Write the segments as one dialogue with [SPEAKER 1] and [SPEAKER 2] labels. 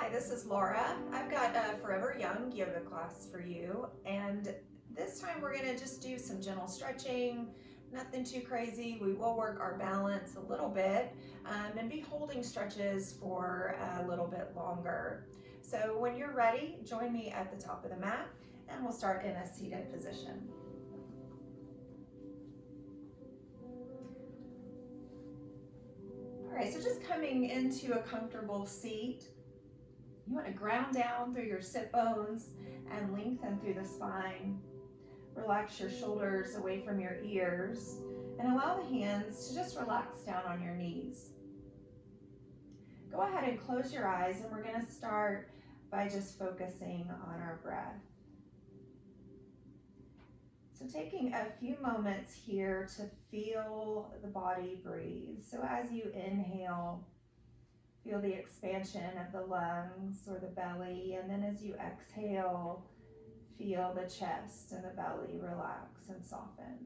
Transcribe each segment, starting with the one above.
[SPEAKER 1] Hi, this is Laura. I've got a Forever Young yoga class for you, and this time we're going to just do some gentle stretching, nothing too crazy. We will work our balance a little bit and be holding stretches for a little bit longer. So when you're ready, join me at the top of the mat and we'll start in a seated position. All right, so just coming into a comfortable seat. You want to ground down through your sit bones and lengthen through the spine. Relax your shoulders away from your ears and allow the hands to just relax down on your knees. Go ahead and close your eyes, and we're going to start by just focusing on our breath. So taking a few moments here to feel the body breathe. So as you inhale, feel the expansion of the lungs or the belly, and then as you exhale, feel the chest and the belly relax and soften.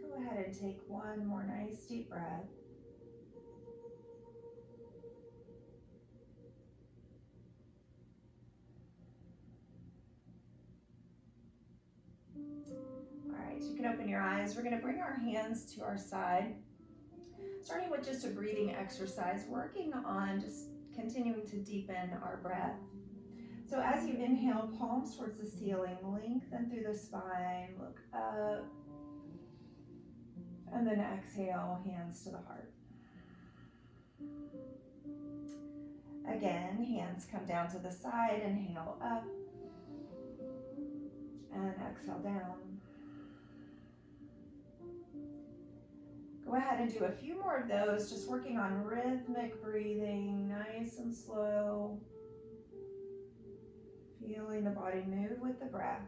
[SPEAKER 1] Go ahead and take one more nice deep breath. All right, you can open your eyes. We're going to bring our hands to our side, starting with just a breathing exercise, working on just continuing to deepen our breath. So as you inhale, palms towards the ceiling, lengthen through the spine, look up, and then exhale, hands to the heart. Again, hands come down to the side, inhale up, and exhale down. Go ahead and do a few more of those, just working on rhythmic breathing, nice and slow. Feeling the body move with the breath.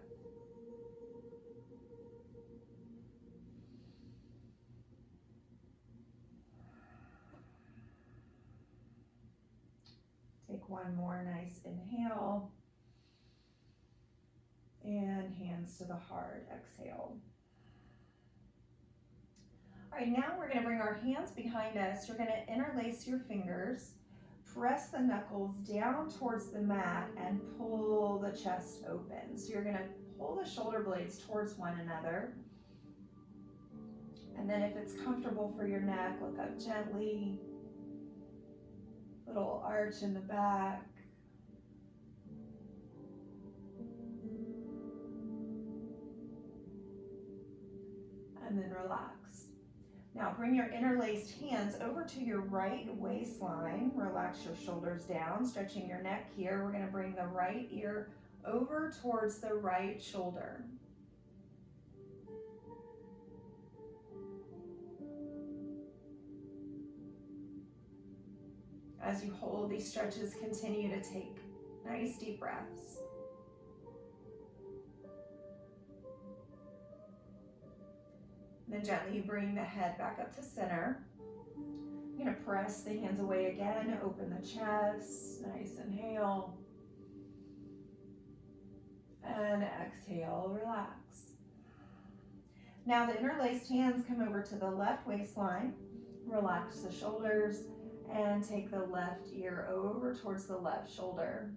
[SPEAKER 1] Take one more nice inhale. And hands to the heart, exhale. All right, now we're gonna bring our hands behind us. You're gonna interlace your fingers, press the knuckles down towards the mat and pull the chest open. So you're gonna pull the shoulder blades towards one another. And then if it's comfortable for your neck, look up gently. Little arch in the back. And then relax. Now bring your interlaced hands over to your right waistline. Relax your shoulders down, stretching your neck here. We're going to bring the right ear over towards the right shoulder. As you hold these stretches, continue to take nice deep breaths. Then gently you bring the head back up to center. You're going to press the hands away again, open the chest, nice inhale. And exhale, relax. Now the interlaced hands come over to the left waistline. Relax the shoulders and take the left ear over towards the left shoulder.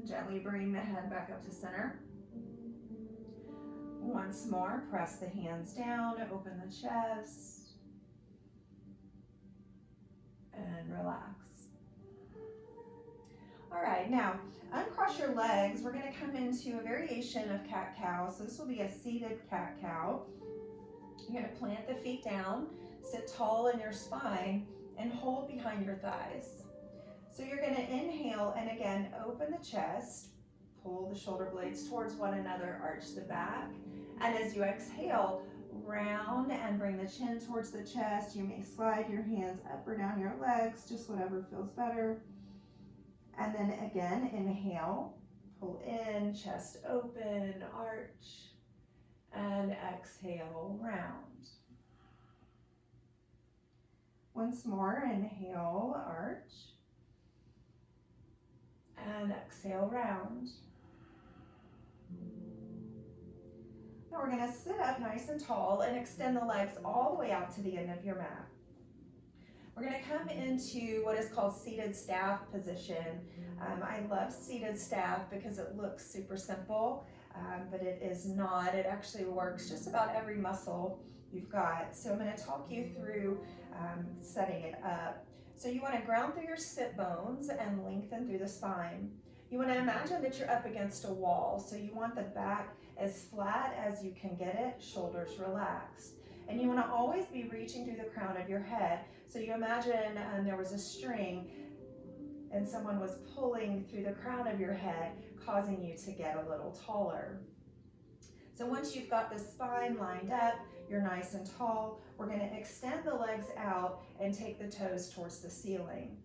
[SPEAKER 1] Gently bring the head back up to center. Once more, press the hands down, open the chest, and relax. All right, now uncross your legs. We're going to come into a variation of cat-cow. So this will be a seated cat-cow. You're going to plant the feet down, sit tall in your spine, and hold behind your thighs. So you're going to inhale and again open the chest, pull the shoulder blades towards one another, arch the back. And as you exhale, round and bring the chin towards the chest. You may slide your hands up or down your legs, just whatever feels better. And then again, inhale, pull in, chest open, arch, and exhale, round. Once more, inhale, arch, and exhale, round. Now we're going to sit up nice and tall and extend the legs all the way out to the end of your mat. We're going to come into what is called seated staff position. I love seated staff because it looks super simple, but it is not. It actually works just about every muscle you've got. So I'm going to talk you through setting it up. So you want to ground through your sit bones and lengthen through the spine. You want to imagine that you're up against a wall. So you want the back as flat as you can get it, shoulders relaxed. And you want to always be reaching through the crown of your head. So you imagine there was a string and someone was pulling through the crown of your head, causing you to get a little taller. So once you've got the spine lined up, you're nice and tall, we're going to extend the legs out and take the toes towards the ceiling.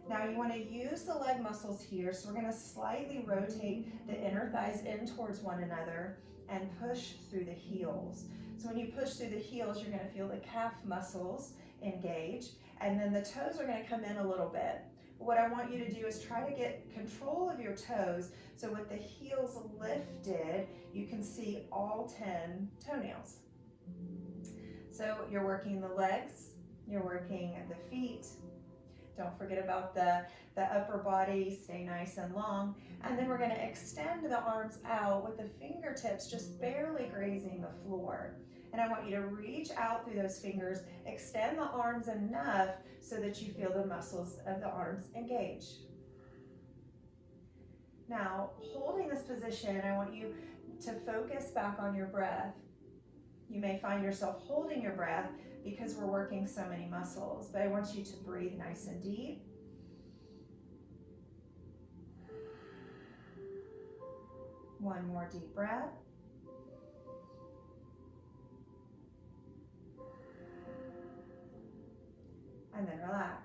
[SPEAKER 1] Now you want to use the leg muscles here, so we're going to slightly rotate the inner thighs in towards one another and push through the heels. So when you push through the heels, you're going to feel the calf muscles engage, and then the toes are going to come in a little bit. What I want you to do is try to get control of your toes, so with the heels lifted, you can see all 10 toenails. So you're working the legs, you're working the feet. Don't forget about the upper body, stay nice and long. And then we're going to extend the arms out with the fingertips just barely grazing the floor. And I want you to reach out through those fingers, extend the arms enough so that you feel the muscles of the arms engage. Now, holding this position, I want you to focus back on your breath. You may find yourself holding your breath because we're working so many muscles, but I want you to breathe nice and deep. One more deep breath. And then relax.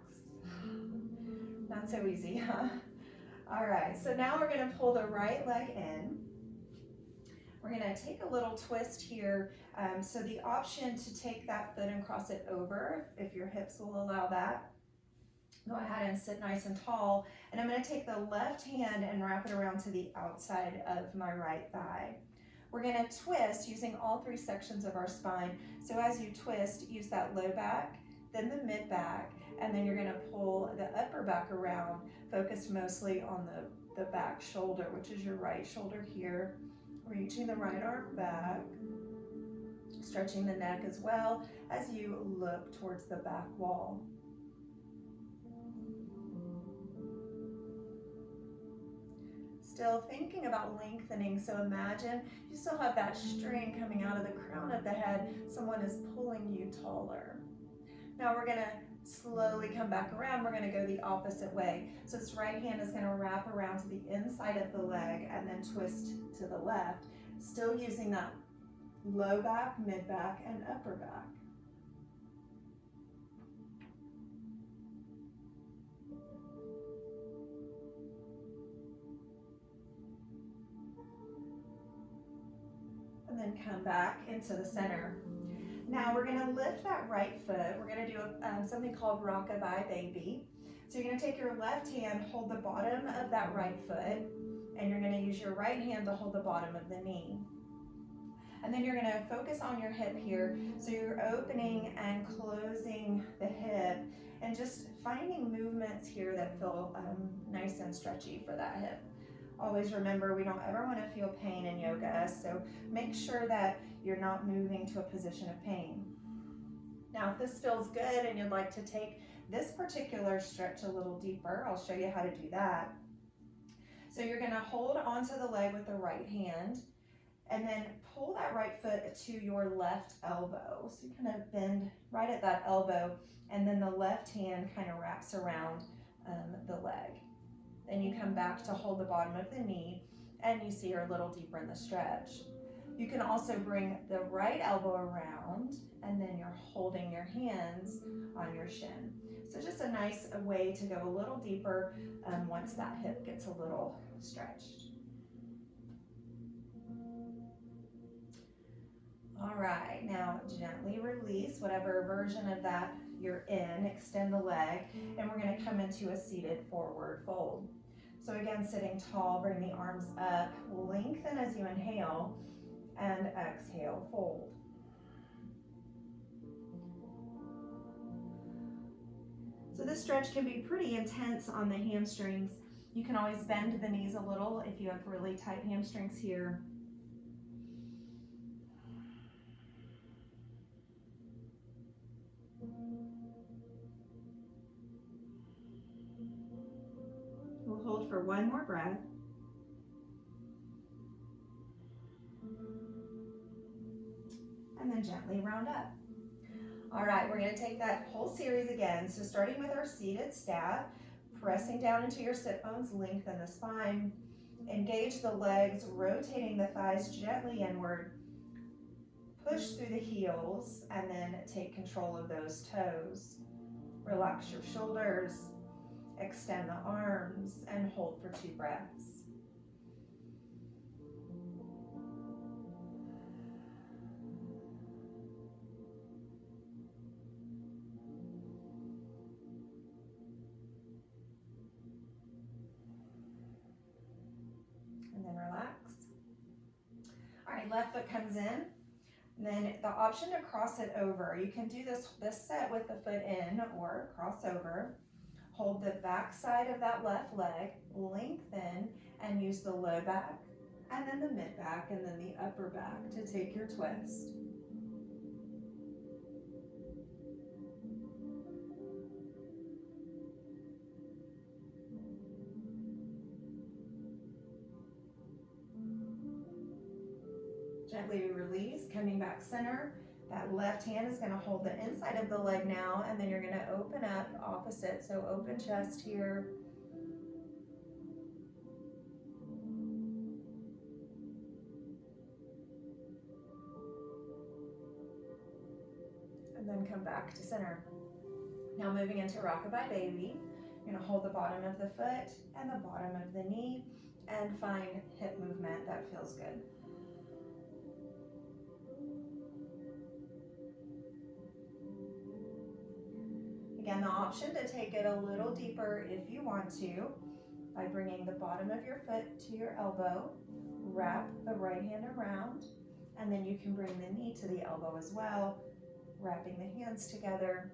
[SPEAKER 1] Not so easy, huh? All right, so now we're going to pull the right leg in. We're going to take a little twist here. So the option to take that foot and cross it over, if your hips will allow that. Go ahead and sit nice and tall. And I'm going to take the left hand and wrap it around to the outside of my right thigh. We're going to twist using all 3 sections of our spine. So as you twist, use that low back, then the mid back, and then you're going to pull the upper back around, focused mostly on the back shoulder, which is your right shoulder here. Reaching the right arm back, stretching the neck as well as you look towards the back wall. Still thinking about lengthening, so imagine you still have that string coming out of the crown of the head. Someone is pulling you taller. Now we're going to slowly come back around. We're going to go the opposite way. So this right hand is going to wrap around to the inside of the leg and then twist to the left, still using that low back, mid back, and upper back. And then come back into the center. Now we're going to lift that right foot. We're going to do something called Rockabye Baby. So you're going to take your left hand, hold the bottom of that right foot, and you're going to use your right hand to hold the bottom of the knee. And then you're going to focus on your hip here. So you're opening and closing the hip and just finding movements here that feel nice and stretchy for that hip. Always remember, we don't ever want to feel pain in yoga, so make sure that you're not moving to a position of pain. Now, if this feels good and you'd like to take this particular stretch a little deeper, I'll show you how to do that. So you're gonna hold onto the leg with the right hand and then pull that right foot to your left elbow. So you kind of bend right at that elbow, and then the left hand kind of wraps around the leg. Then you come back to hold the bottom of the knee, and you see you're a little deeper in the stretch. You can also bring the right elbow around, and then you're holding your hands on your shin. So just a nice way to go a little deeper once that hip gets a little stretched. All right, now gently release whatever version of that you're in, extend the leg, and we're gonna come into a seated forward fold. So again, sitting tall, bring the arms up, lengthen as you inhale, and exhale, fold. So this stretch can be pretty intense on the hamstrings. You can always bend the knees a little if you have really tight hamstrings here. We'll hold for one more breath. And then gently round up. All right, we're gonna take that whole series again. So starting with our seated stat, pressing down into your sit bones, lengthen the spine, engage the legs, rotating the thighs gently inward, push through the heels, and then take control of those toes. Relax your shoulders, extend the arms, and hold for 2 breaths. And then relax. All right, left foot comes in. And then the option to cross it over. You can do this set with the foot in or cross over. Hold the back side of that left leg, lengthen, and use the low back, and then the mid back, and then the upper back to take your twist. Gently release, coming back center. That left hand is going to hold the inside of the leg now, and then you're going to open up opposite. So open chest here. And then come back to center. Now moving into Rockabye Baby. You're going to hold the bottom of the foot and the bottom of the knee and find hip movement that feels good. Again, the option to take it a little deeper if you want to by bringing the bottom of your foot to your elbow, wrap the right hand around, and then you can bring the knee to the elbow as well, wrapping the hands together.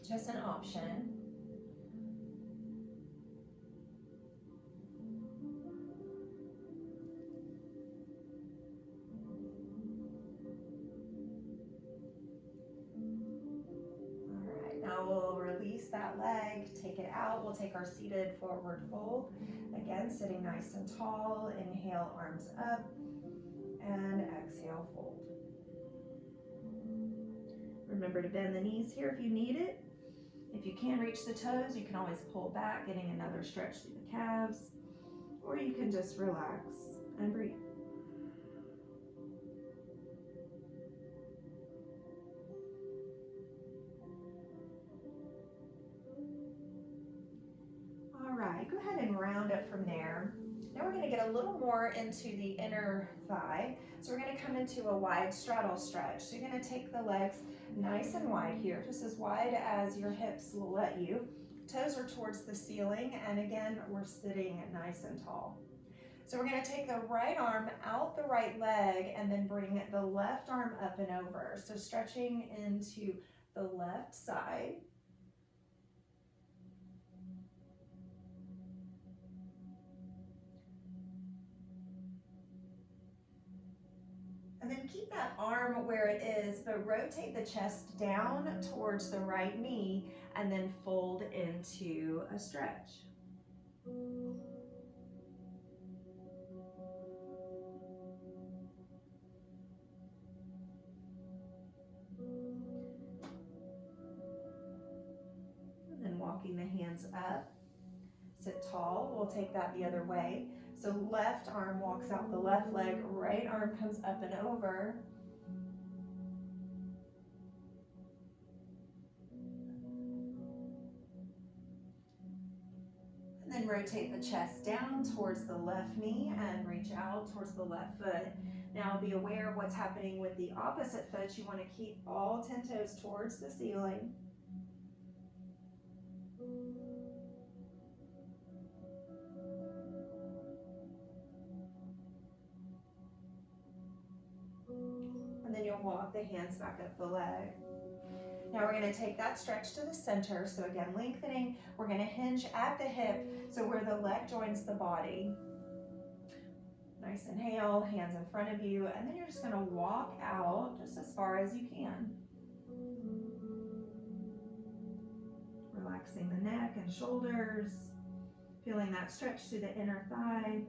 [SPEAKER 1] Just an option. We'll release that leg, take it out. We'll take our seated forward fold. Again, sitting nice and tall. Inhale, arms up, and exhale, fold. Remember to bend the knees here if you need it. If you can't reach the toes, you can always pull back, getting another stretch through the calves, or you can just relax and breathe. Go ahead and round up from there. Now we're going to get a little more into the inner thigh. So we're going to come into a wide straddle stretch. So you're going to take the legs nice and wide here, just as wide as your hips will let you. Toes are towards the ceiling, and again, we're sitting nice and tall. So we're going to take the right arm out the right leg and then bring the left arm up and over. So stretching into the left side. And then keep that arm where it is, but rotate the chest down towards the right knee and then fold into a stretch. hands up. Sit tall. We'll take that the other way. So left arm walks out the left leg, right arm comes up and over. And then rotate the chest down towards the left knee and reach out towards the left foot. Now be aware of what's happening with the opposite foot. You want to keep all 10 toes towards the ceiling. And then you'll walk the hands back up the leg. Now we're going to take that stretch to the center. So again, lengthening. We're going to hinge at the hip, so where the leg joins the body. Nice inhale, hands in front of you, and then you're just going to walk out just as far as you can. Relaxing the neck and shoulders, feeling that stretch to the inner thigh.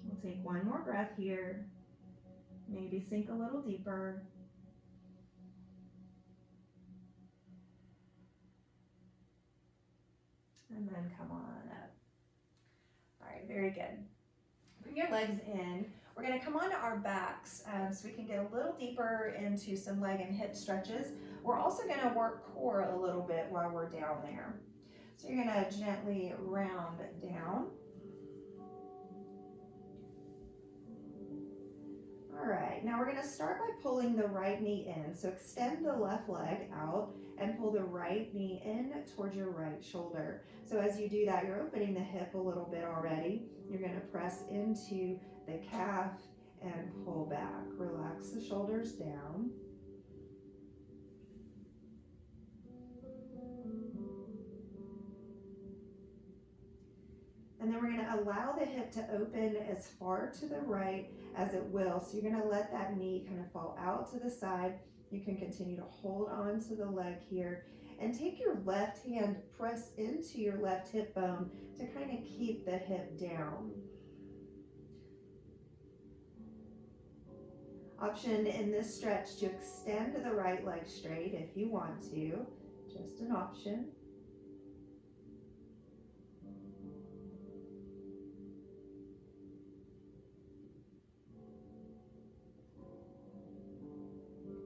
[SPEAKER 1] We'll take one more breath here. Maybe sink a little deeper. And then come on up. All right, very good. Bring your legs in. We're going to come onto our backs so we can get a little deeper into some leg and hip stretches. We're also going to work core a little bit while we're down there. So you're going to gently round down. All right, now we're going to start by pulling the right knee in. So extend the left leg out and pull the right knee in towards your right shoulder. So as you do that, you're opening the hip a little bit already. You're going to press into the calf and pull back. Relax the shoulders down. And then we're going to allow the hip to open as far to the right as it will. So you're going to let that knee kind of fall out to the side. You can continue to hold on to the leg here and take your left hand, press into your left hip bone to kind of keep the hip down. Option in this stretch to extend the right leg straight if you want to, just an option.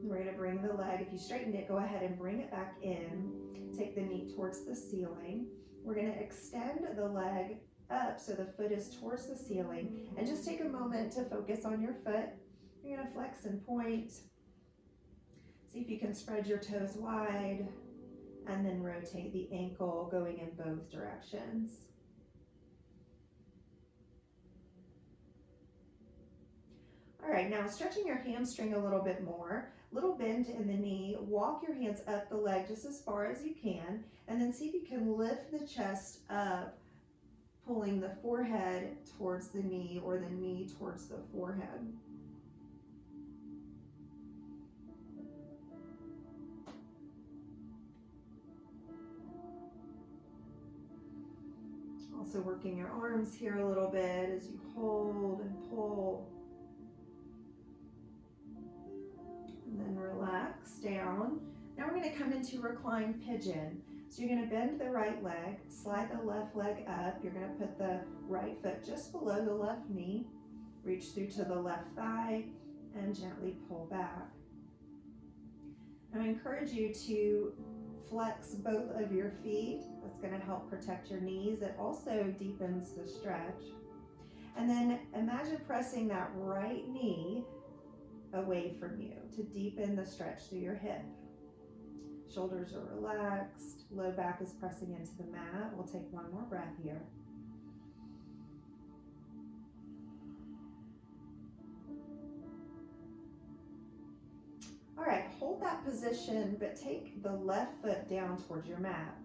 [SPEAKER 1] We're going to bring the leg, if you straightened it, go ahead and bring it back in. Take the knee towards the ceiling. We're going to extend the leg up so the foot is towards the ceiling. And just take a moment to focus on your foot. You're going to flex and point. See if you can spread your toes wide. And then rotate the ankle going in both directions. All right, now stretching your hamstring a little bit more. Little bend in the knee, walk your hands up the leg just as far as you can, and then see if you can lift the chest up, pulling the forehead towards the knee or the knee towards the forehead. Also working your arms here a little bit as you hold and pull. And then relax down. Now we're going to come into reclined pigeon. So you're going to bend the right leg, slide the left leg up. You're going to put the right foot just below the left knee, reach through to the left thigh, and gently pull back. I encourage you to flex both of your feet. That's going to help protect your knees. It also deepens the stretch. And then imagine pressing that right knee away from you to deepen the stretch through your hip. Shoulders are relaxed, low back is pressing into the mat. We'll take one more breath here. All right, hold that position, but take the left foot down towards your mat.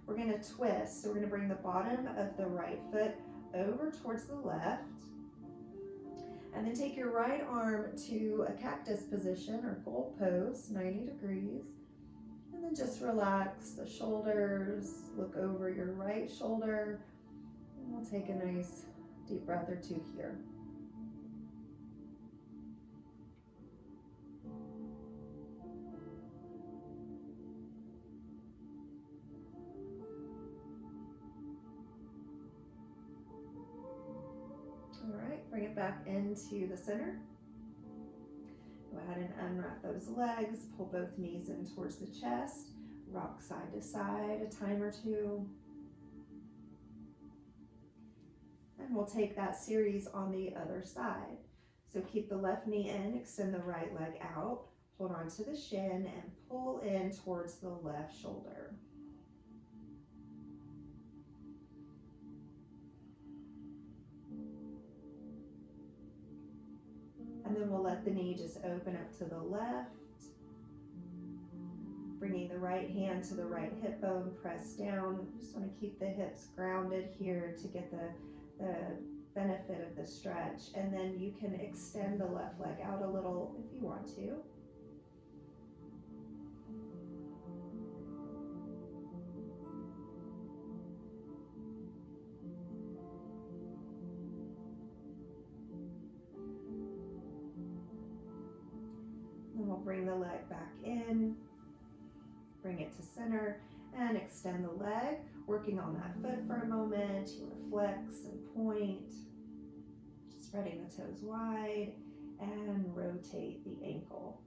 [SPEAKER 1] We're going to twist, so we're going to bring the bottom of the right foot over towards the left. And then take your right arm to a cactus position or goal pose, 90 degrees. And then just relax the shoulders, look over your right shoulder. And we'll take a nice deep breath or two here. back into the center. Go ahead and unwrap those legs, pull both knees in towards the chest, rock side to side a time or two. And we'll take that series on the other side. So keep the left knee in, extend the right leg out, hold on to the shin and pull in towards the left shoulder. And then we'll let the knee just open up to the left. Bringing the right hand to the right hip bone, press down. Just want to keep the hips grounded here to get the benefit of the stretch. And then you can extend the left leg out a little if you want to. Then we'll bring the leg back in. Bring it to center and extend the leg, working on that foot for a moment. You want to flex and point, spreading the toes wide, and rotate the ankle.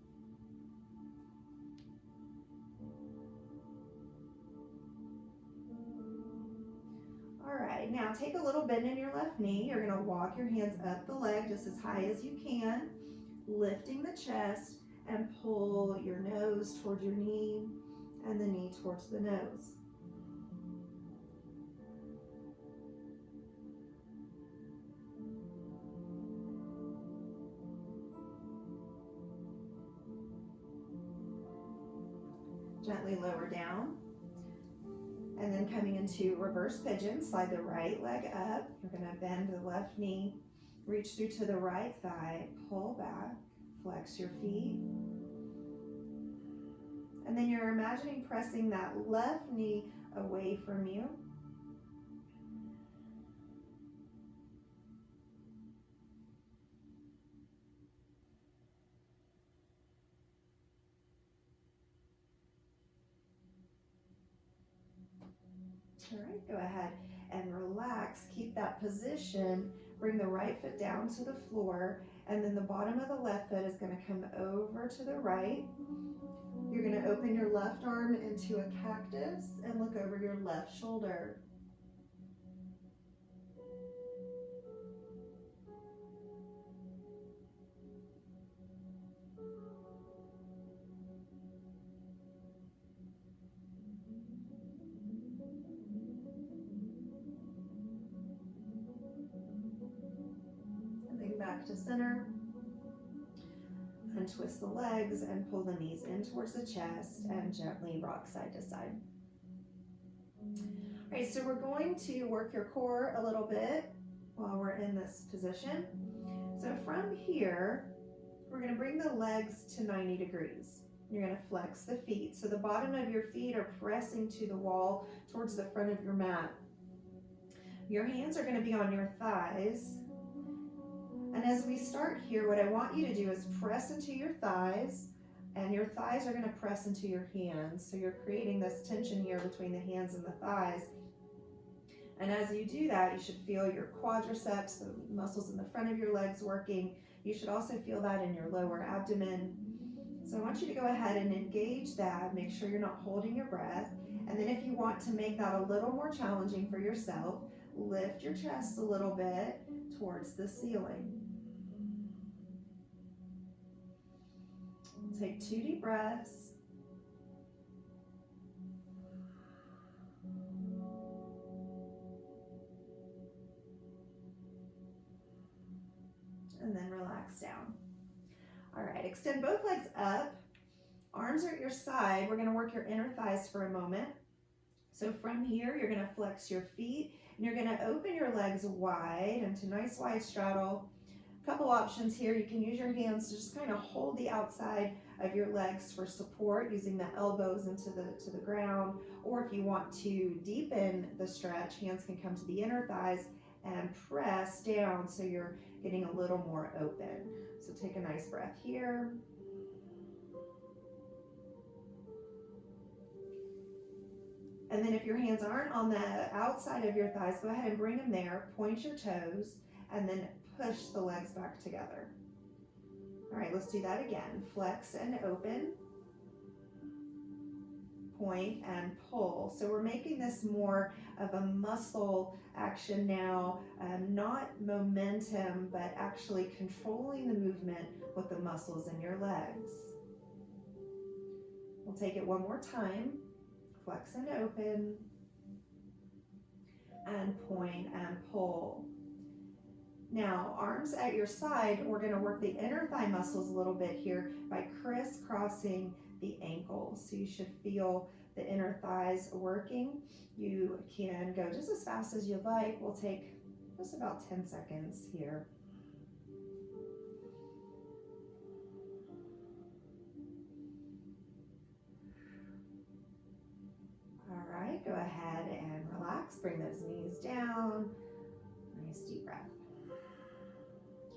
[SPEAKER 1] All right, now take a little bend in your left knee. You're going to walk your hands up the leg just as high as you can, lifting the chest, and pull your nose towards your knee and the knee towards the nose. Gently lower down. And then coming into reverse pigeon, slide the right leg up. You're going to bend the left knee, reach through to the right thigh, pull back, flex your feet. And then you're imagining pressing that left knee away from you. All right, go ahead and relax. Keep that position. Bring the right foot down to the floor, and then the bottom of the left foot is going to come over to the right. You're going to open your left arm into a cactus and look over your left shoulder. And then back to center. Untwist the legs and pull the knees in towards the chest and gently rock side to side. All right, so we're going to work your core a little bit while we're in this position. So from here, we're going to bring the legs to 90 degrees. You're going to flex the feet. So the bottom of your feet are pressing to the wall towards the front of your mat. Your hands are going to be on your thighs. And as we start here, what I want you to do is press into your thighs, and your thighs are going to press into your hands. So you're creating this tension here between the hands and the thighs. And as you do that, you should feel your quadriceps, the muscles in the front of your legs working. You should also feel that in your lower abdomen. So I want you to go ahead and engage that. Make sure you're not holding your breath. And then if you want to make that a little more challenging for yourself, lift your chest a little bit towards the ceiling. Take 2 deep breaths. And then relax down. All right, extend both legs up. Arms are at your side. We're going to work your inner thighs for a moment. So from here, you're going to flex your feet, and you're going to open your legs wide into nice wide straddle. A couple options here. You can use your hands to just kind of hold the outside of your legs for support, using the elbows into the ground. Or if you want to deepen the stretch, hands can come to the inner thighs and press down so you're getting a little more open. So take a nice breath here. And then if your hands aren't on the outside of your thighs, go ahead and bring them there, point your toes, and then push the legs back together. All right, let's do that again. Flex and open, point and pull. So we're making this more of a muscle action now, not momentum, but actually controlling the movement with the muscles in your legs. We'll take it one more time. Flex and open, and point and pull. Now, arms at your side, we're going to work the inner thigh muscles a little bit here by crisscrossing the ankles. So you should feel the inner thighs working. You can go just as fast as you like. We'll take just about 10 seconds here. All right, go ahead and relax. Bring those knees down. Nice deep breath.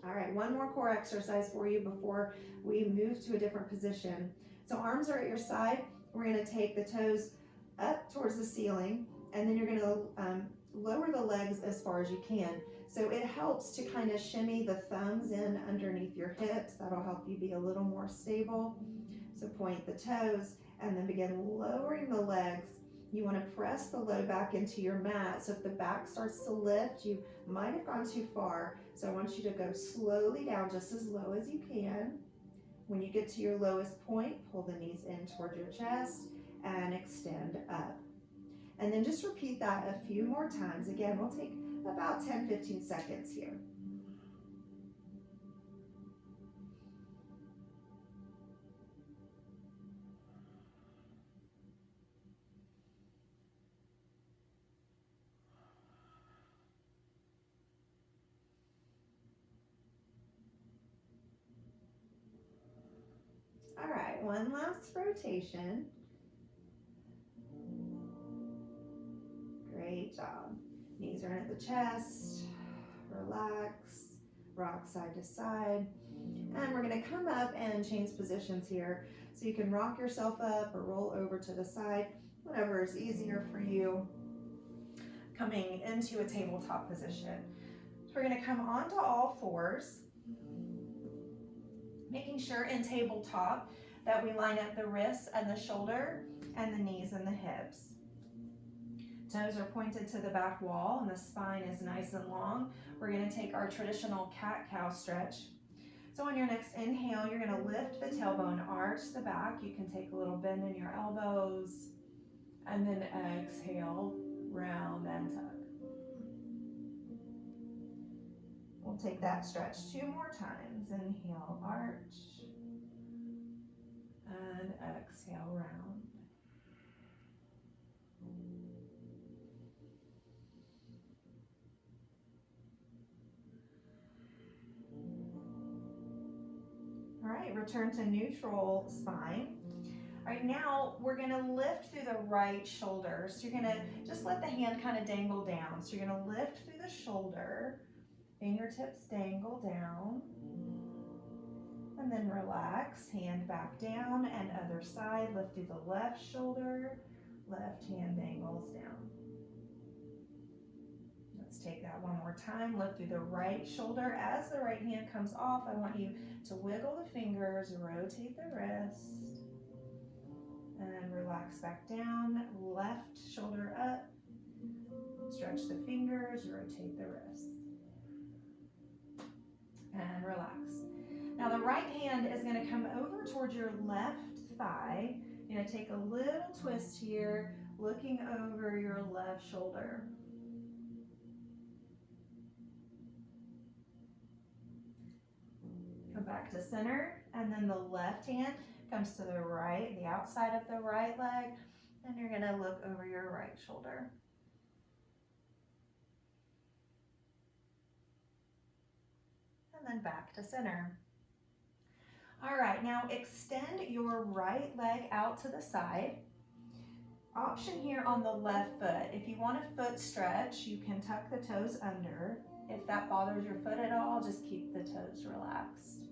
[SPEAKER 1] All right, one more core exercise for you before we move to a different position. So arms are at your side. We're going to take the toes up towards the ceiling, and then you're going to lower the legs as far as you can. So it helps to kind of shimmy the thumbs in underneath your hips. That'll help you be a little more stable. So point the toes and then begin lowering the legs. You want to press the low back into your mat. So if the back starts to lift, you might have gone too far. So I want you to go slowly down, just as low as you can. When you get to your lowest point, pull the knees in toward your chest and extend up. And then just repeat that a few more times. Again, we'll take about 10-15 seconds here. All right, one last rotation. Great job. Knees are in at the chest. Relax. Rock side to side. And we're going to come up and change positions here. So you can rock yourself up or roll over to the side, whatever is easier for you. Coming into a tabletop position. So we're going to come onto all fours. Making sure in tabletop that we line up the wrists and the shoulder and the knees and the hips. Toes are pointed to the back wall and the spine is nice and long. We're going to take our traditional cat-cow stretch. So on your next inhale, you're going to lift the tailbone, arch the back. You can take a little bend in your elbows. And then exhale, round and tuck. We'll take that stretch 2 more times. Inhale, arch, and exhale, round. All right, return to neutral spine. All right, now we're going to lift through the right shoulder. So you're going to just let the hand kind of dangle down. So you're going to lift through the shoulder. Fingertips dangle down, and then relax, hand back down, and other side, lift through the left shoulder, left hand dangles down. Let's take that one more time, lift through the right shoulder. As the right hand comes off, I want you to wiggle the fingers, rotate the wrist, and relax back down, left shoulder up, stretch the fingers, rotate the wrist. And relax. Now the right hand is going to come over towards your left thigh. You're going to take a little twist here, looking over your left shoulder. Come back to center, and then the left hand comes to the right, the outside of the right leg, and you're going to look over your right shoulder. And then back to center. All right, now extend your right leg out to the side. Option here on the left foot. If you want a foot stretch, you can tuck the toes under. If that bothers your foot at all, just keep the toes relaxed.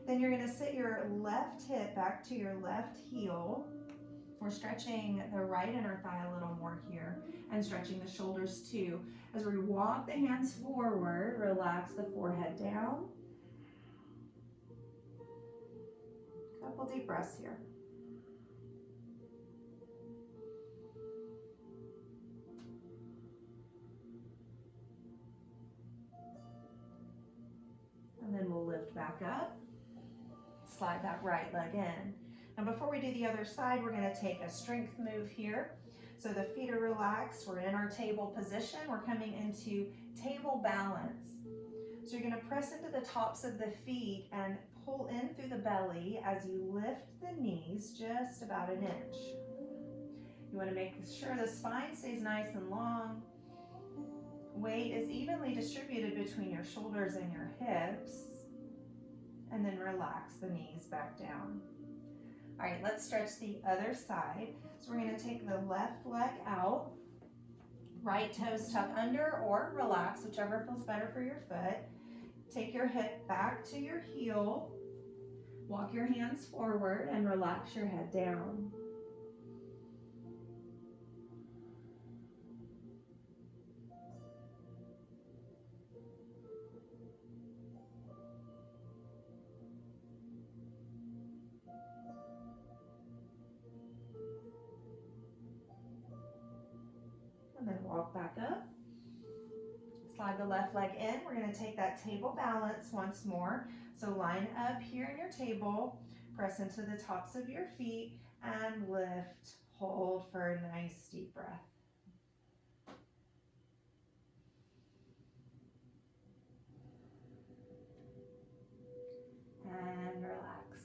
[SPEAKER 1] Then you're going to sit your left hip back to your left heel. We're stretching the right inner thigh a little more here and stretching the shoulders too. As we walk the hands forward, relax the forehead down. Couple deep breaths here. And then we'll lift back up. Slide that right leg in. Now before we do the other side, we're going to take a strength move here. So the feet are relaxed, we're in our table position, we're coming into table balance. So you're going to press into the tops of the feet and pull in through the belly as you lift the knees just about an inch. You want to make sure the spine stays nice and long. Weight is evenly distributed between your shoulders and your hips. And then relax the knees back down. All right, let's stretch the other side. So we're going to take the left leg out, right toes tuck under or relax, whichever feels better for your foot. Take your hip back to your heel, walk your hands forward and relax your head down. And then walk back up. Slide the left leg in. We're going to take that table balance once more. So line up here in your table, press into the tops of your feet and lift. Hold for a nice deep breath. And relax.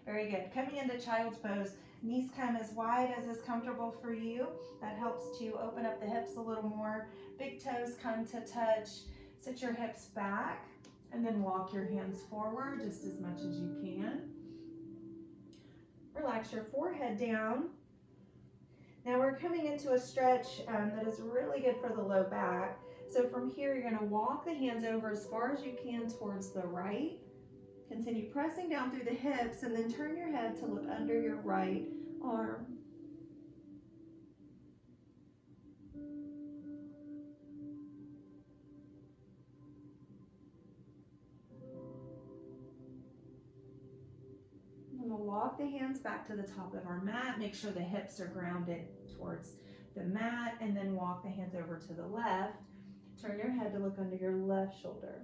[SPEAKER 1] Very good. Coming into child's pose. Knees come as wide as is comfortable for you. That helps to open up the hips a little more. Big toes come to touch. Sit your hips back and then walk your hands forward just as much as you can. Relax your forehead down. Now we're coming into a stretch that is really good for the low back. So from here, you're going to walk the hands over as far as you can towards the right. Continue pressing down through the hips and then turn your head to look under your right arm. And we'll walk the hands back to the top of our mat. Make sure the hips are grounded towards the mat and then walk the hands over to the left. Turn your head to look under your left shoulder.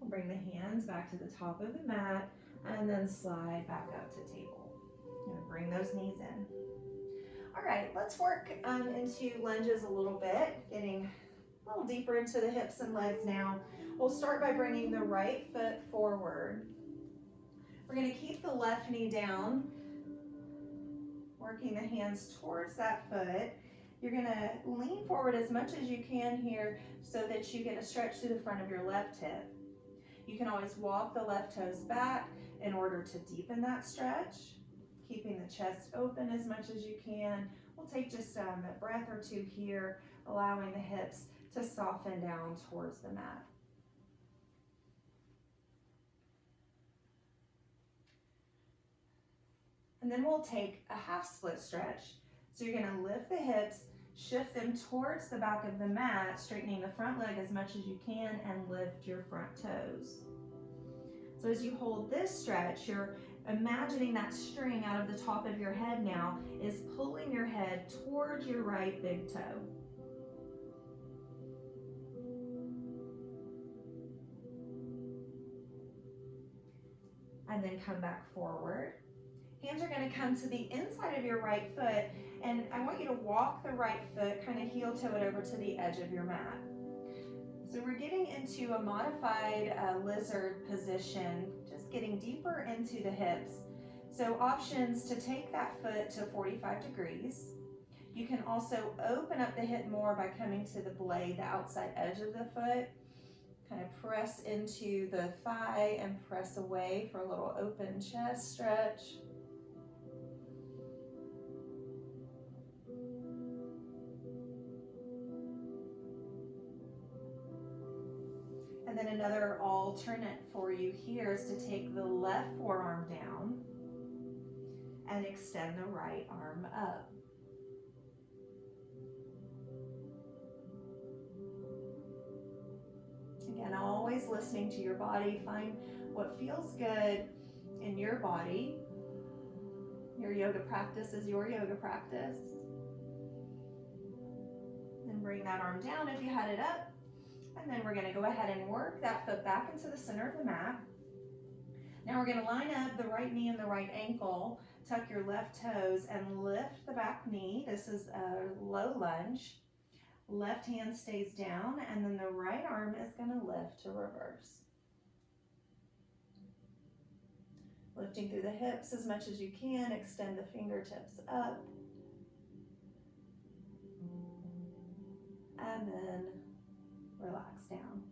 [SPEAKER 1] Bring the hands back to the top of the mat and then slide back up to table. And bring those knees in. All right, let's work into lunges a little bit, getting a little deeper into the hips and legs now. We'll start by bringing the right foot forward. We're going to keep the left knee down, working the hands towards that foot. You're going to lean forward as much as you can here so that you get a stretch through the front of your left hip. You can always walk the left toes back in order to deepen that stretch, keeping the chest open as much as you can. We'll take just a breath or two here, allowing the hips to soften down towards the mat. And then we'll take a half split stretch. So you're going to lift the hips, shift them towards the back of the mat, straightening the front leg as much as you can and lift your front toes. So as you hold this stretch, you're imagining that string out of the top of your head now is pulling your head towards your right big toe. And then come back forward. Hands are going to come to the inside of your right foot, and I want you to walk the right foot kind of heel toe it over to the edge of your mat. So we're getting into a modified lizard position, just getting deeper into the hips. So options to take that foot to 45 degrees. You can also open up the hip more by coming to the blade, the outside edge of the foot. Kind of press into the thigh and press away for a little open chest stretch. And then another alternate for you here is to take the left forearm down and extend the right arm up. Again, always listening to your body. Find what feels good in your body. Your yoga practice is your yoga practice. Then bring that arm down if you had it up. And then we're going to go ahead and work that foot back into the center of the mat. Now we're going to line up the right knee and the right ankle. Tuck your left toes and lift the back knee. This is a low lunge. Left hand stays down, and then the right arm is going to lift to reverse. Lifting through the hips as much as you can. Extend the fingertips up. And then relax down.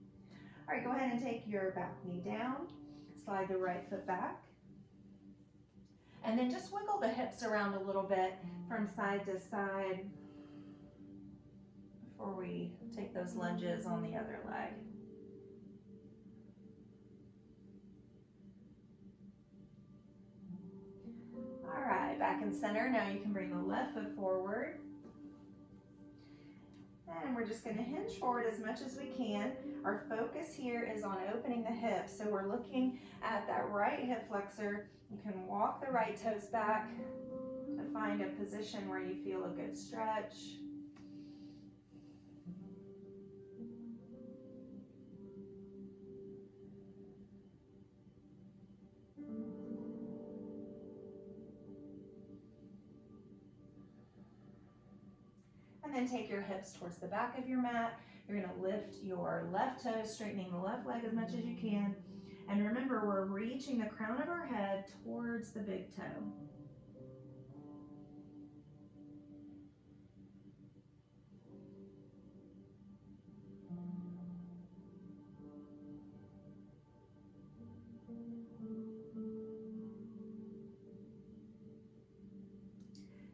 [SPEAKER 1] All right, go ahead and take your back knee down. Slide the right foot back. And then just wiggle the hips around a little bit from side to side before we take those lunges on the other leg. All right, back in center. Now you can bring the left foot forward. And we're just going to hinge forward as much as we can. Our focus here is on opening the hips. So we're looking at that right hip flexor. You can walk the right toes back to find a position where you feel a good stretch. And then take your hips towards the back of your mat. You're going to lift your left toe, straightening the left leg as much as you can. And remember, we're reaching the crown of our head towards the big toe.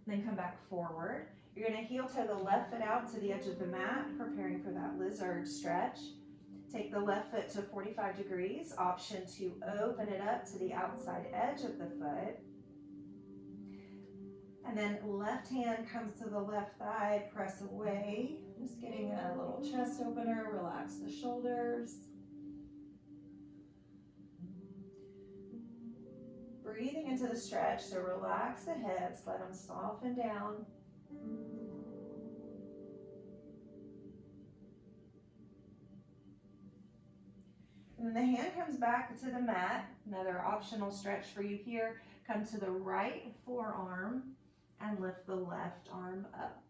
[SPEAKER 1] Then come back forward. You're going to heel toe the left foot out to the edge of the mat, preparing for that lizard stretch. Take the left foot to 45 degrees, option to open it up to the outside edge of the foot. And then left hand comes to the left thigh, press away. Just getting a little chest opener, relax the shoulders. Breathing into the stretch, so relax the hips, let them soften down. And then the hand comes back to the mat. Another optional stretch for you here. Come to the right forearm and lift the left arm up.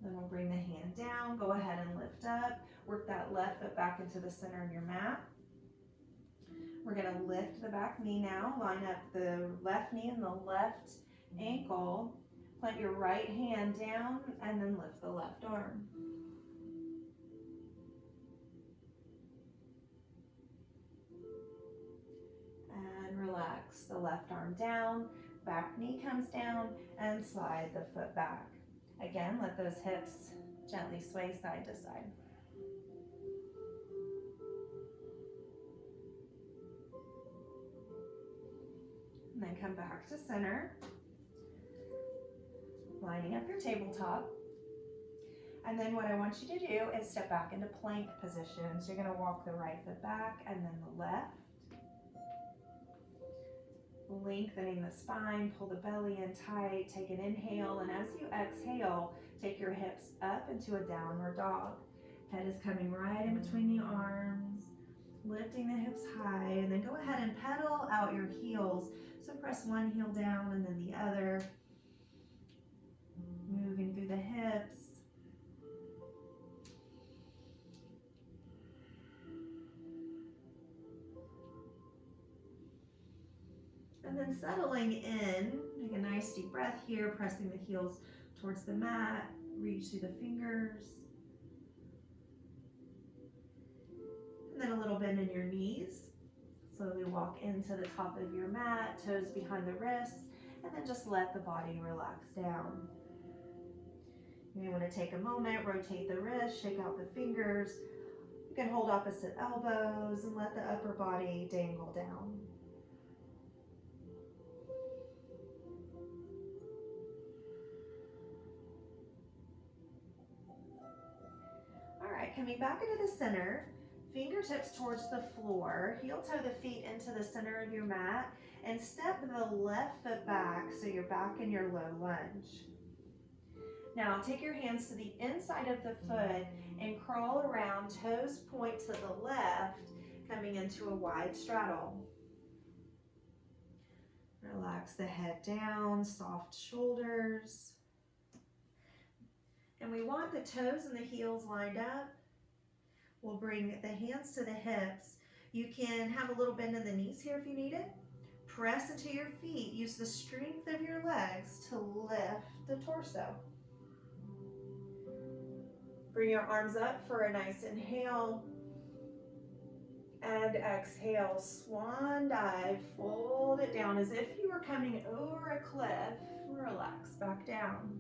[SPEAKER 1] Then we'll bring the hand down, go ahead and lift up. Work that left foot back into the center of your mat. We're going to lift the back knee now. Line up the left knee and the left ankle. Plant your right hand down and then lift the left arm. And relax the left arm down. Back knee comes down and slide the foot back. Again, let those hips gently sway side to side. And then come back to center, lining up your tabletop. And then what I want you to do is step back into plank position. So you're going to walk the right foot back and then the left. Lengthening the spine, pull the belly in tight, take an inhale, and as you exhale, take your hips up into a downward dog. Head is coming right in between the arms, lifting the hips high, and then go ahead and pedal out your heels. So press one heel down and then the other, moving through the hips. And then settling in, take a nice deep breath here, pressing the heels towards the mat, reach through the fingers. And then a little bend in your knees. Slowly walk into the top of your mat, toes behind the wrists, and then just let the body relax down. You may want to take a moment, rotate the wrists, shake out the fingers. You can hold opposite elbows and let the upper body dangle down. All right, coming back into the center, fingertips towards the floor, heel toe the feet into the center of your mat, and step the left foot back so you're back in your low lunge. Now take your hands to the inside of the foot and crawl around, toes point to the left, coming into a wide straddle. Relax the head down, soft shoulders. And we want the toes and the heels lined up. We'll bring the hands to the hips. You can have a little bend in the knees here if you need it. Press into your feet. Use the strength of your legs to lift the torso. Bring your arms up for a nice inhale. And exhale, swan dive. Fold it down as if you were coming over a cliff. Relax back down.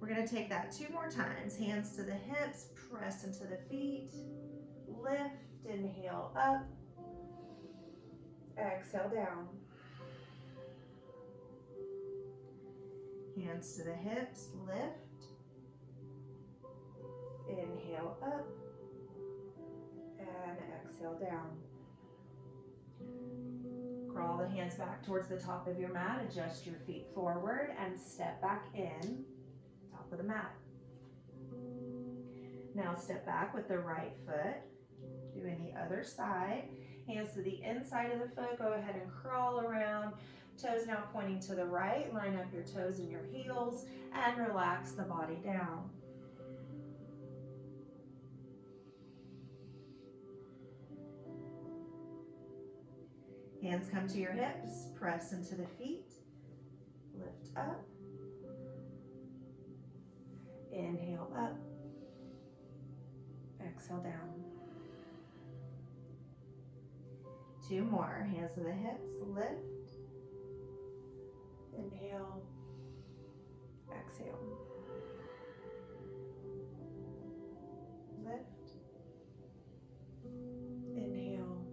[SPEAKER 1] We're going to take that 2 more times. Hands to the hips, press into the feet, lift, inhale up, exhale down. Hands to the hips, lift, inhale up, and exhale down. Crawl the hands back towards the top of your mat, adjust your feet forward, and step back in. Of the mat. Now step back with the right foot, doing the other side. Hands to the inside of the foot, go ahead and crawl around. Toes now pointing to the right, line up your toes and your heels, and relax the body down. Hands come to your hips, press into the feet, lift up. Inhale up, exhale down. 2 more, hands to the hips, lift, inhale, exhale. Lift, inhale,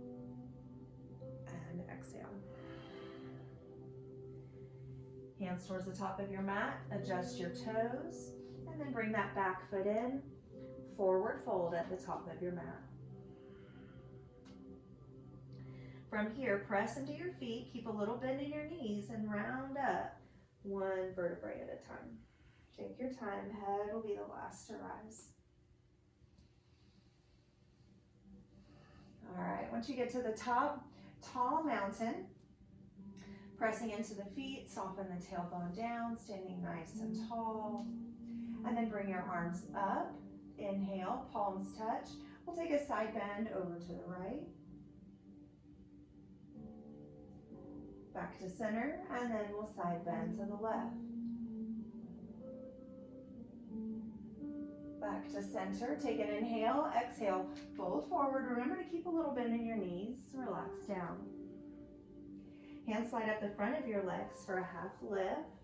[SPEAKER 1] and exhale. Hands towards the top of your mat, adjust your toes. And then bring that back foot in, forward fold at the top of your mat. From here, press into your feet, keep a little bend in your knees, and round up 1 vertebrae at a time. Take your time, head will be the last to rise. All right, once you get to the top, tall mountain, pressing into the feet, soften the tailbone down, standing nice and tall. And then bring your arms up, inhale, palms touch. We'll take a side bend over to the right. Back to center, and then we'll side bend to the left. Back to center, take an inhale, exhale, fold forward. Remember to keep a little bend in your knees, relax down. Hands slide up the front of your legs for a half lift.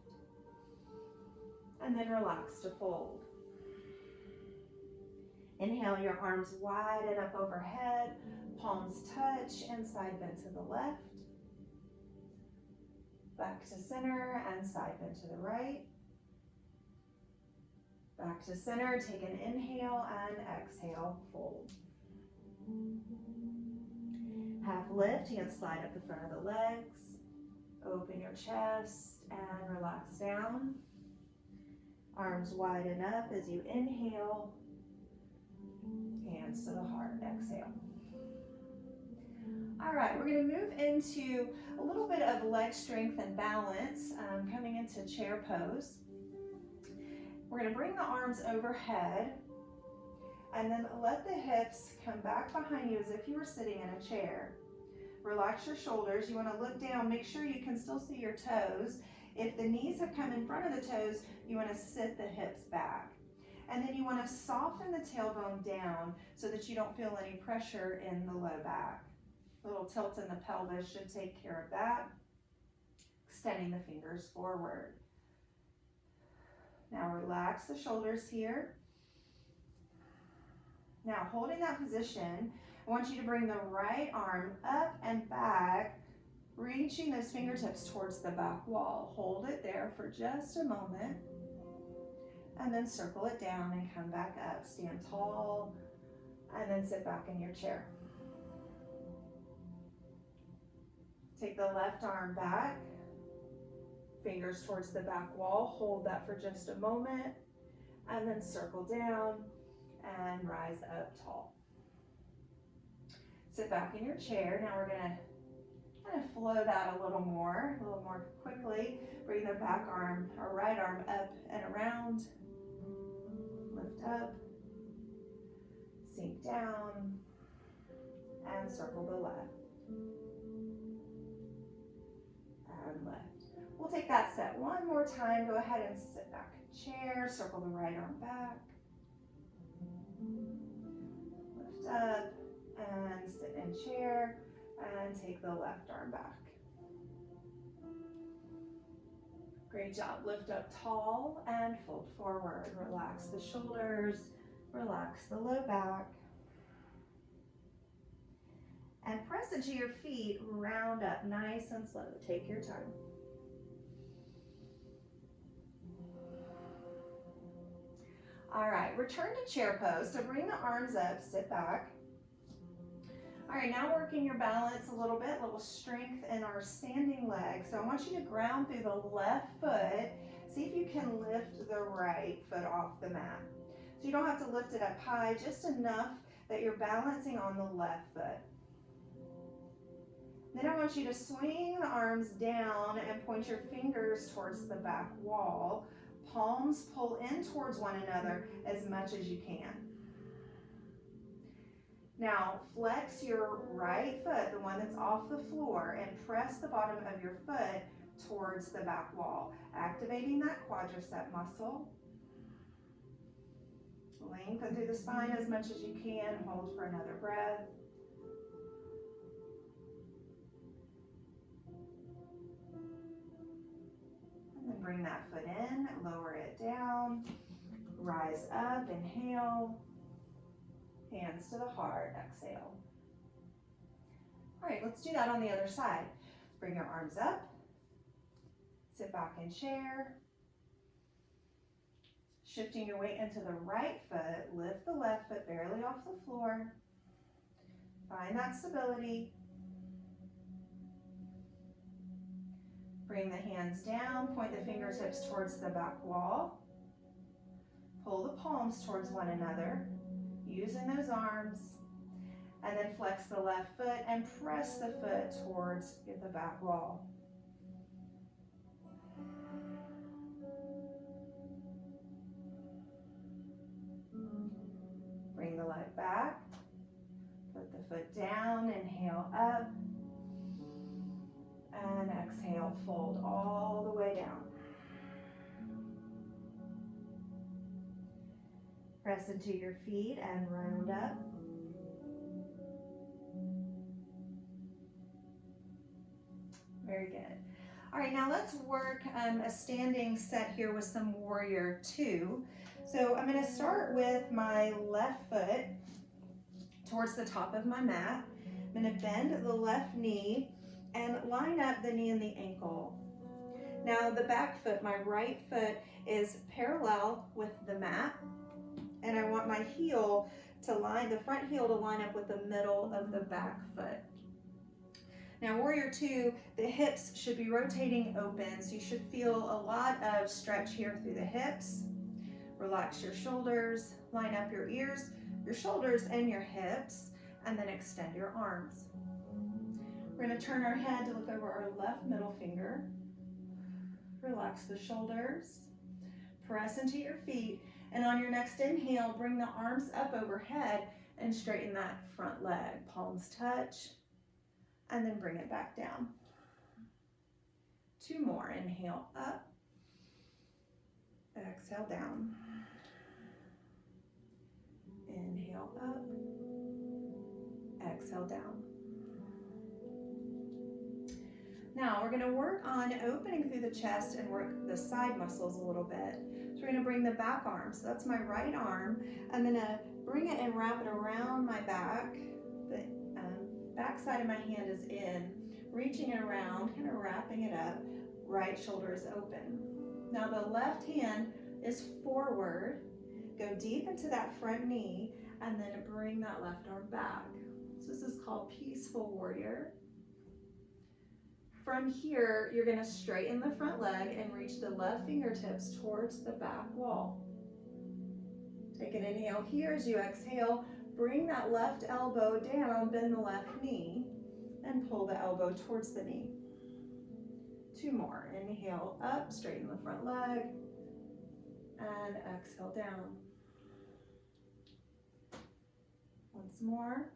[SPEAKER 1] And then relax to fold. Inhale, your arms wide and up overhead, palms touch, and side bend to the left. Back to center and side bend to the right. Back to center, take an inhale and exhale, fold. Half lift, hands slide up the front of the legs. Open your chest and relax down. Arms widen up as you inhale, hands to the heart, exhale. All right, we're going to move into a little bit of leg strength and balance, coming into chair pose. We're going to bring the arms overhead and then let the hips come back behind you as if you were sitting in a chair. Relax your shoulders. You want to look down, make sure you can still see your toes. If the knees have come in front of the toes, you want to sit the hips back. And then you want to soften the tailbone down so that you don't feel any pressure in the low back. Little tilt in the pelvis should take care of that. Extending the fingers forward. Now relax the shoulders here. Now holding that position, I want you to bring the right arm up and back, reaching those fingertips towards the back wall. Hold it there for just a moment, and then circle it down and come back up. Stand tall, and then sit back in your chair. Take the left arm back, fingers towards the back wall. Hold that for just a moment, and then circle down and rise up tall. Sit back in your chair. Now we're gonna kind of flow that a little more quickly. Bring the back arm, or right arm up and around. Lift up, sink down, and circle the left. And left. We'll take that set one more time. Go ahead and sit back in chair, circle the right arm back. Lift up and sit in chair and take the left arm back. Great job. Lift up tall and fold forward. Relax the shoulders, relax the low back. And press into your feet, round up nice and slow. Take your time. All right, return to chair pose. So bring the arms up, sit back. All right, now working your balance a little bit, little strength in our standing leg. So I want you to ground through the left foot. See if you can lift the right foot off the mat. So you don't have to lift it up high, just enough that you're balancing on the left foot. Then I want you to swing the arms down and point your fingers towards the back wall. Palms pull in towards one another as much as you can. Now flex your right foot, the one that's off the floor, and press the bottom of your foot towards the back wall, activating that quadricep muscle. Lengthen through the spine as much as you can. Hold for another breath. And then bring that foot in, lower it down, rise up, inhale, hands to the heart, exhale. All right, let's do that on the other side. Bring your arms up, sit back in chair, shifting your weight into the right foot, lift the left foot barely off the floor, find that stability. Bring the hands down, point the fingertips towards the back wall. Pull the palms towards one another, using those arms. And then flex the left foot and press the foot towards the back wall. Bring the leg back. Put the foot down, inhale up. And exhale, fold all the way down. Press into your feet and round up. Very good. All right, now let's work a standing set here with some Warrior Two. So I'm going to start with my left foot towards the top of my mat. I'm going to bend the left knee and line up the knee and the ankle. Now the back foot, my right foot, is parallel with the mat, and I want my heel to line, the front heel to line up with the middle of the back foot. Now Warrior Two, the hips should be rotating open, so you should feel a lot of stretch here through the hips. Relax your shoulders, line up your ears, your shoulders, and your hips, and then extend your arms. We're going to turn our head to look over our left middle finger. Relax the shoulders. Press into your feet. And on your next inhale, bring the arms up overhead and straighten that front leg. Palms touch. And then bring it back down. Two more. Inhale up. Exhale down. Inhale up. Exhale down. Now we're gonna work on opening through the chest and work the side muscles a little bit. So we're gonna bring the back arm. So that's my right arm. I'm gonna bring it and wrap it around my back. The back side of my hand is in, reaching it around, kind of wrapping it up. Right shoulder is open. Now the left hand is forward. Go deep into that front knee and then bring that left arm back. So this is called Peaceful Warrior. From here, you're gonna straighten the front leg and reach the left fingertips towards the back wall. Take an inhale here. As you exhale, bring that left elbow down, bend the left knee, and pull the elbow towards the knee. 2 more. Inhale up, straighten the front leg, and exhale down. Once more.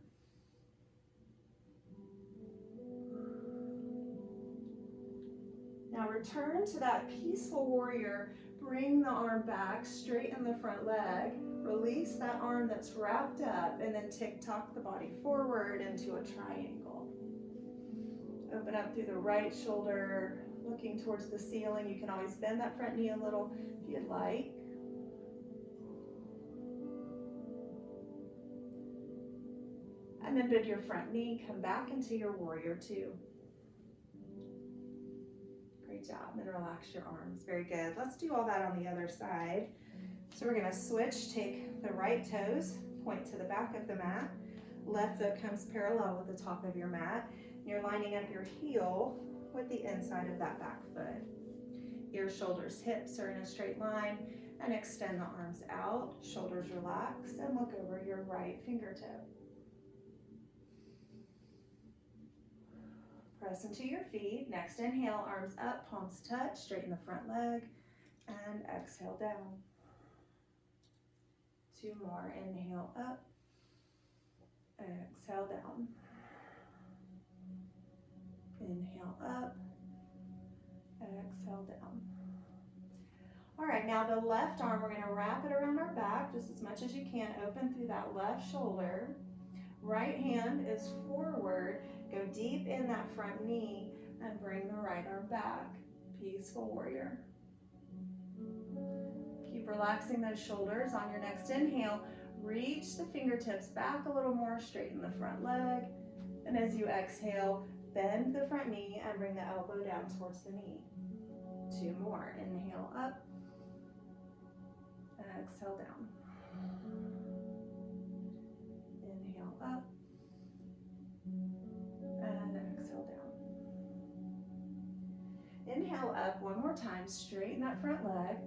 [SPEAKER 1] Now return to that peaceful warrior. Bring the arm back, straighten the front leg, release that arm that's wrapped up, and then tick-tock the body forward into a triangle. Open up through the right shoulder, looking towards the ceiling. You can always bend that front knee a little if you'd like. And then bend your front knee, come back into your warrior 2. Great job, and relax your arms. Very good. Let's do all that on the other side. So we're gonna switch, take the right toes, point to the back of the mat. Left foot comes parallel with the top of your mat. You're lining up your heel with the inside of that back foot. Your shoulders, hips are in a straight line, and extend the arms out. Shoulders relax, and look over your right fingertip. Press into your feet. Next inhale, arms up, palms touch, straighten the front leg, and exhale down. 2 more. Inhale up, exhale down. Inhale up, exhale down. All right, now the left arm, we're gonna wrap it around our back just as much as you can. Open through that left shoulder. Right hand is forward. Go deep in that front knee and bring the right arm back. Peaceful warrior. Keep relaxing those shoulders. On your next inhale, reach the fingertips back a little more, straighten the front leg. And as you exhale, bend the front knee and bring the elbow down towards the knee. 2 more. Inhale up, exhale down. Inhale up, and exhale down. Inhale up 1 more time, straighten that front leg,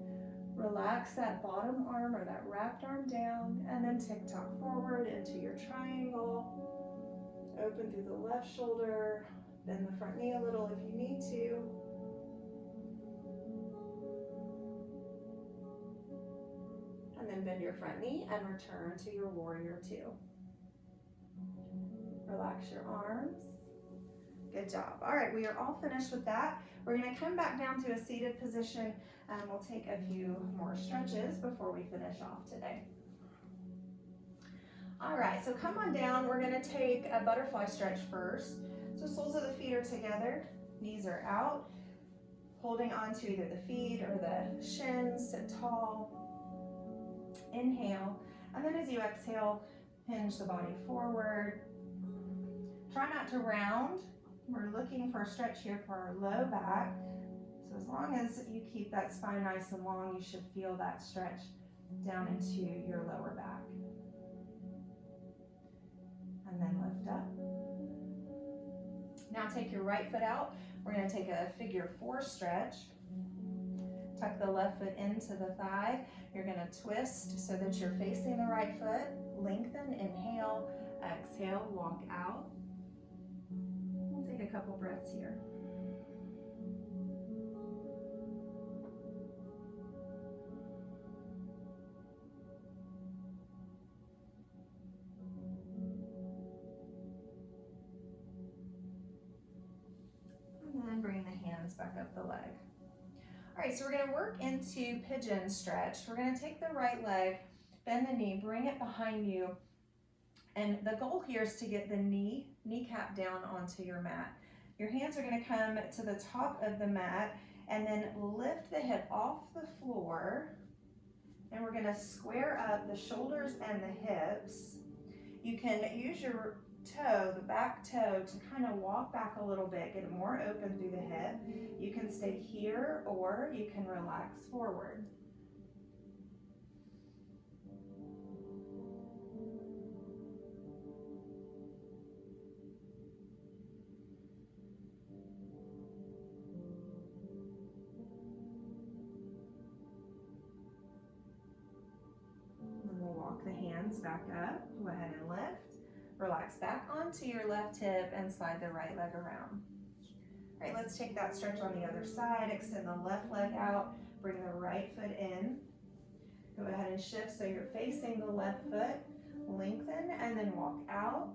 [SPEAKER 1] relax that bottom arm or that wrapped arm down, and then tick-tock forward into your triangle. Open through the left shoulder, bend the front knee a little if you need to. And then bend your front knee and return to your warrior 2. Relax your arms. Good job. All right, we are all finished with that. We're gonna come back down to a seated position and we'll take a few more stretches before we finish off today. All right, so come on down. We're gonna take a butterfly stretch first. So soles of the feet are together, knees are out, holding on to either the feet or the shins, sit tall. Inhale, and then as you exhale, hinge the body forward. Try not to round. We're looking for a stretch here for our low back. So as long as you keep that spine nice and long, you should feel that stretch down into your lower back. And then lift up. Now take your right foot out. We're going to take a figure 4 stretch. Tuck the left foot into the thigh. You're going to twist so that you're facing the right foot. Lengthen, inhale, exhale, walk out. We'll take a couple breaths here. And then bring the hands back up the leg. All right, so we're gonna work into pigeon stretch. We're gonna take the right leg, bend the knee, bring it behind you. And the goal here is to get the kneecap down onto your mat. Your hands are going to come to the top of the mat and then lift the hip off the floor. And we're going to square up the shoulders and the hips. You can use your toe, the back toe, to kind of walk back a little bit, get it more open through the hip. You can stay here or you can relax forward. And we'll walk the hands back up. Go ahead and lift. Relax back onto your left hip and slide the right leg around. All right, let's take that stretch on the other side. Extend the left leg out. Bring the right foot in. Go ahead and shift so you're facing the left foot. Lengthen and then walk out.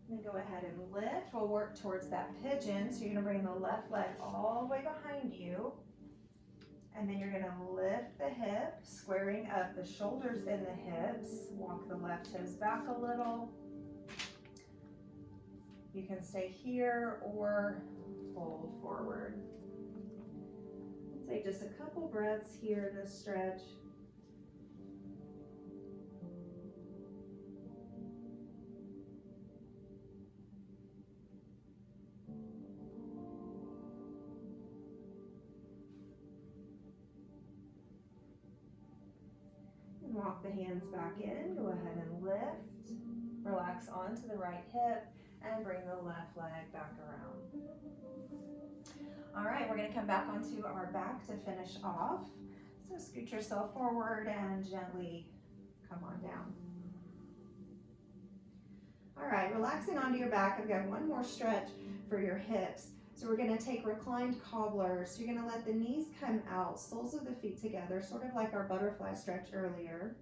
[SPEAKER 1] Then go ahead and lift. We'll work towards that pigeon. So you're going to bring the left leg all the way behind you. And then you're going to lift the hip, squaring up the shoulders and the hips. Walk the left toes back a little. You can stay here or fold forward. Let's take just a couple breaths here in this stretch. Walk the hands back in, go ahead and lift, relax onto the right hip, and bring the left leg back around. All right, we're gonna come back onto our back to finish off. So scoot yourself forward and gently come on down. All right, relaxing onto your back, I've got one more stretch for your hips. So we're going to take reclined cobbler. So you're going to let the knees come out, soles of the feet together, sort of like our butterfly stretch earlier.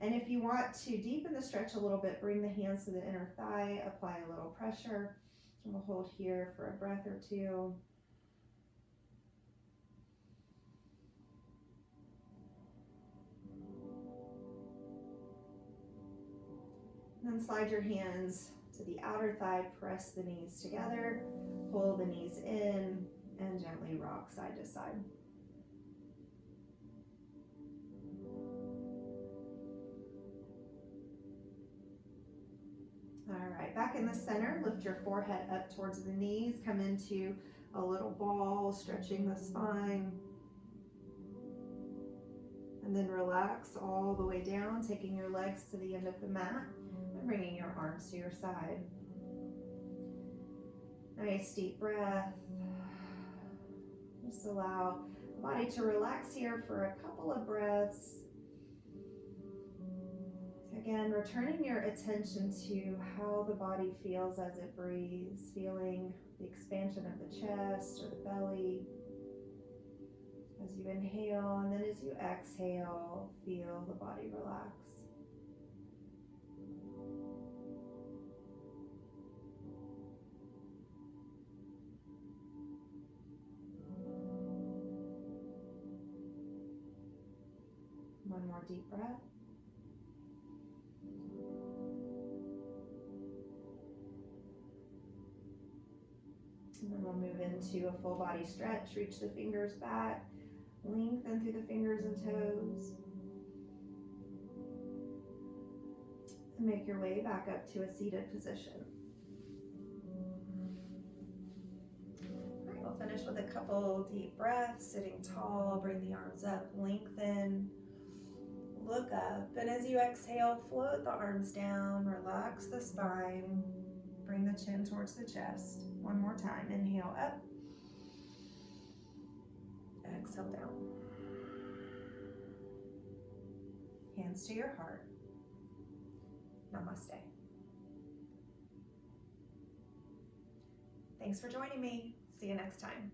[SPEAKER 1] And if you want to deepen the stretch a little bit, bring the hands to the inner thigh, apply a little pressure. And we'll hold here for a breath or two. And then slide your hands to the outer thigh, press the knees together. Pull the knees in and gently rock side to side. All right, back in the center, lift your forehead up towards the knees, come into a little ball, stretching the spine. And then relax all the way down, taking your legs to the end of the mat and bringing your arms to your side. Nice deep breath. Just allow the body to relax here for a couple of breaths. Again, returning your attention to how the body feels as it breathes, feeling the expansion of the chest or the belly. As you inhale, and then as you exhale, feel the body relax. One more deep breath. And then we'll move into a full body stretch. Reach the fingers back. Lengthen through the fingers and toes. And make your way back up to a seated position. All right, we'll finish with a couple deep breaths, sitting tall, bring the arms up, lengthen, look up, and as you exhale, float the arms down, relax the spine, bring the chin towards the chest. One more time, inhale up. Exhale down. Hands to your heart. Namaste. Thanks for joining me. See you next time.